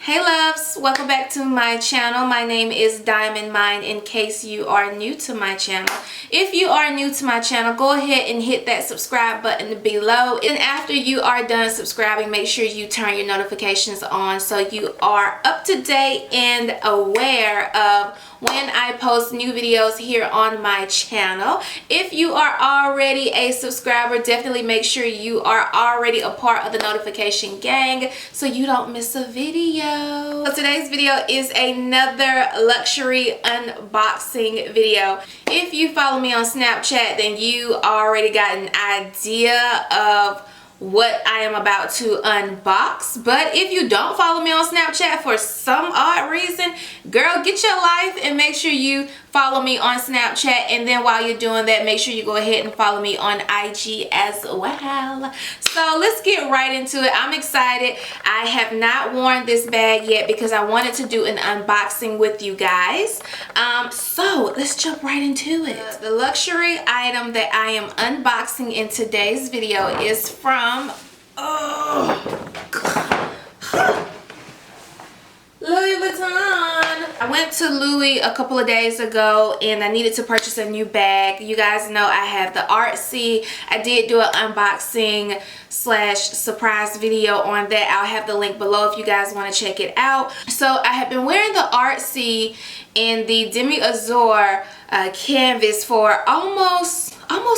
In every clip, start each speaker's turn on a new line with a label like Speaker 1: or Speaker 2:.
Speaker 1: Hey loves, welcome back to my channel. My name is Myne in case you are new to my channel. If you are new to my channel, go ahead and hit that subscribe button below. And after you are done subscribing, make sure you turn your notifications on so you are up to date and aware of when I post new videos here on my channel. If you are already a subscriber, definitely make sure you are already a part of the notification gang so you don't miss a video. So today's video is another luxury unboxing video. If you follow me on Snapchat, then you already got an idea of what I am about to unbox. But if you don't follow me on Snapchat for some odd reason, girl, get your life and make sure you follow me on Snapchat. And then while you're doing that, make sure you go ahead and follow me on IG as well. So let's get right into it. I'm excited. I have not worn this bag yet because I wanted to do an unboxing with you guys. So let's jump right into it. The luxury item that I am unboxing in today's video is from Louis Vuitton. I went to Louis a couple of days ago and I needed to purchase a new bag. You guys know I have the Artsy. I did do an unboxing / surprise video on that. I'll have the link below if you guys want to check it out. So I have been wearing the Artsy in the Demi Azure canvas for almost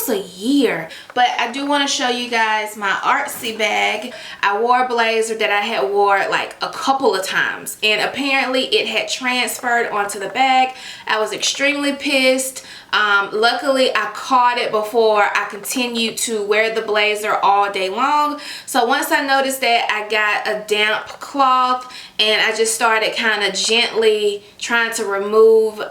Speaker 1: a year, but I do want to show you guys my Artsy bag. I wore a blazer that I had wore like a couple of times and apparently it had transferred onto the bag. I was extremely pissed. Luckily I caught it before I continued to wear the blazer all day long. So once I noticed that, I got a damp cloth and I just started kind of gently trying to remove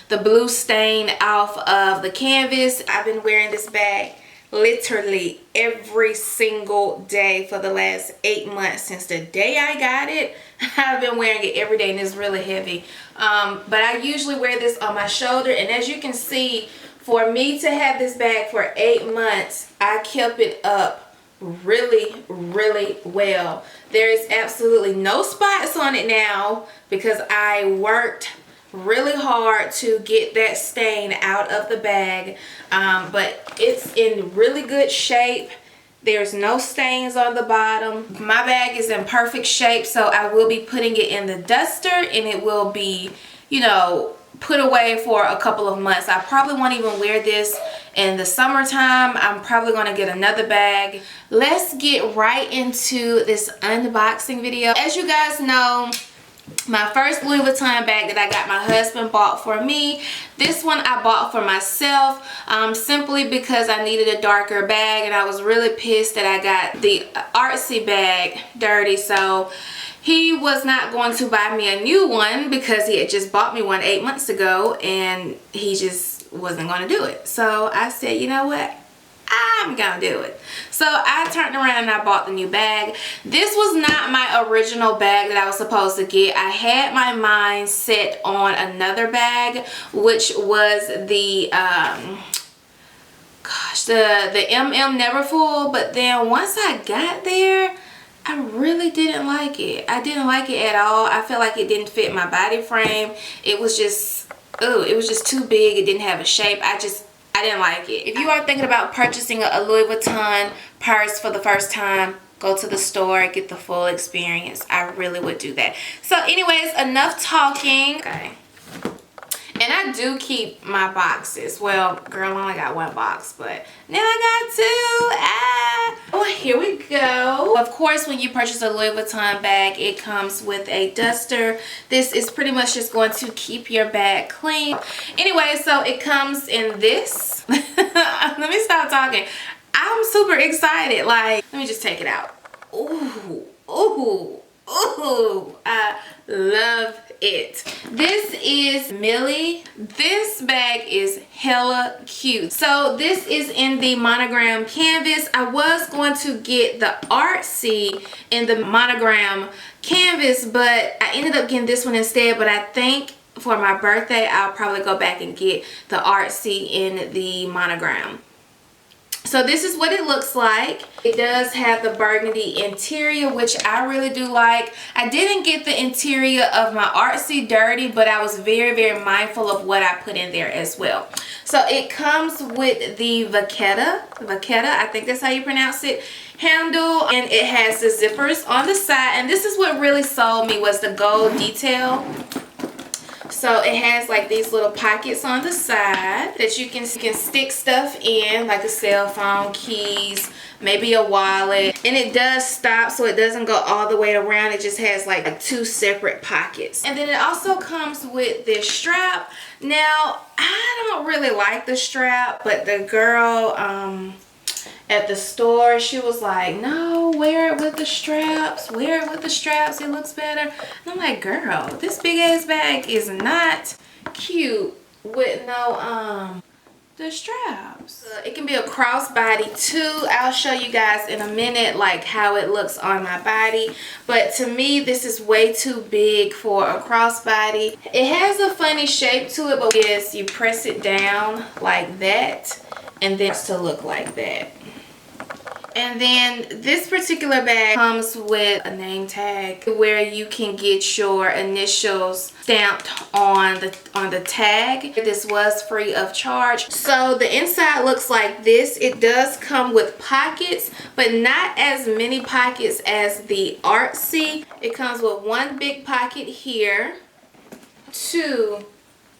Speaker 1: the blue stain off of the canvas. I've been wearing this bag literally every single day for the last 8 months. Since the day I got it, I've been wearing it every day and it's really heavy. But I usually wear this on my shoulder, and as you can see, for me to have this bag for 8 months, I kept it up really well. There is absolutely no spots on it now because I worked really hard to get that stain out of the bag, but it's in really good shape. There's no stains on the bottom. My bag is in perfect shape, so I will be putting it in the duster and it will be, you know, put away for a couple of months. I probably won't even wear this in the summertime. I'm probably going to get another bag. Let's get right into this unboxing video. As you guys know, my first Louis Vuitton bag that I got, my husband bought for me. This one I bought for myself simply because I needed a darker bag and I was really pissed that I got the Artsy bag dirty. So he was not going to buy me a new one because he had just bought me one 8 months ago and he just wasn't going to do it. So I said, you know what? I'm gonna do it. So I turned around and I bought the new bag. This was not my original bag that I was supposed to get. I had my mind set on another bag, which was the the Neverfull, but then once I got there, I really didn't like it. I didn't like it at all. I felt like it didn't fit my body frame. It was just, it was just too big. It didn't have a shape. I didn't like it. If you are thinking about purchasing a Louis Vuitton purse for the first time, go to the store, get the full experience. I really would do that. So anyways, enough talking. Okay. And I do keep my boxes. Well, girl, I only got one box, but now I got two. Oh, here we go. Of course, when you purchase a Louis Vuitton bag, it comes with a duster. This is pretty much just going to keep your bag clean. Anyway, so it comes in this. Let me stop talking. I'm super excited. Like, let me just take it out. Ooh, ooh, ooh. I love it. This is Melie. This bag is hella cute. So this is in the Monogram canvas. I was going to get the Artsy in the Monogram canvas, but I ended up getting this one instead. But I think for my birthday, I'll probably go back and get the Artsy in the Monogram. So So this is what it looks like. It does have the burgundy interior, which I really do like. I didn't get the interior of my Artsy dirty, but I was very, very mindful of what I put in there as well. So it comes with the Vachetta, I think that's how you pronounce it, handle, and it has the zippers on the side. And this is what really sold me, was the gold detail. So it has like these little pockets on the side that you can stick stuff in, like a cell phone, keys, maybe a wallet. And it does stop, so it doesn't go all the way around. It just has like two separate pockets. And then it also comes with this strap. Now, I don't really like the strap, but the girl at the store, she was like, no, wear it with the straps, wear it with the straps, it looks better. And I'm like, girl, this big ass bag is not cute with no the straps. It can be a crossbody too. I'll show you guys in a minute like how it looks on my body, but to me this is way too big for a crossbody. It has a funny shape to it, but yes, you press it down like that and then it's to look like that. And then this particular bag comes with a name tag where you can get your initials stamped on the tag. This was free of charge. So the inside looks like this. It does come with pockets, but not as many pockets as the Artsy. It comes with one big pocket here, two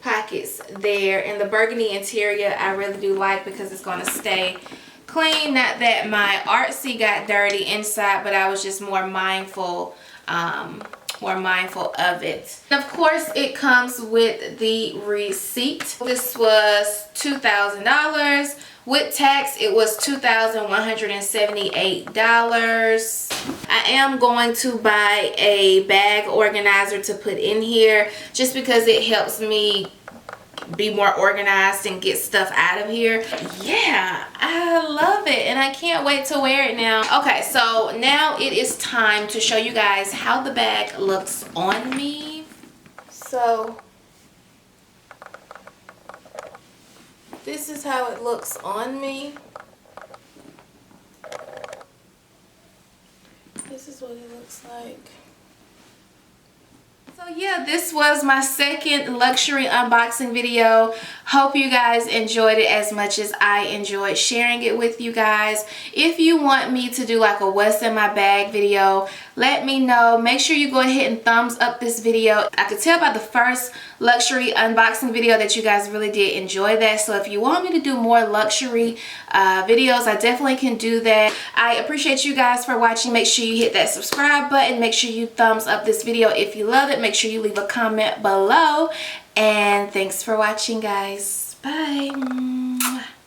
Speaker 1: pockets there, and the burgundy interior I really do like because it's going to stay clean. Not that my Artsy got dirty inside, but I was just more mindful of it. And of course it comes with the receipt. This was $2,000. With tax it was $2,178. I am going to buy a bag organizer to put in here just because it helps me be more organized and get stuff out of here. Yeah, I love it and I can't wait to wear it now. Okay, so now it is time to show you guys how the bag looks on me. So this is how it looks on me. This is what it looks like. So yeah, this was my second luxury unboxing video. Hope you guys enjoyed it as much as I enjoyed sharing it with you guys. If you want me to do like a what's in my bag video, let me know. Make sure you go ahead and thumbs up this video. I could tell by the first luxury unboxing video that you guys really did enjoy that. So if you want me to do more luxury videos, I definitely can do that. I appreciate you guys for watching. Make sure you hit that subscribe button. Make sure you thumbs up this video if you love it. Make sure you leave a comment below. And thanks for watching, guys. Bye.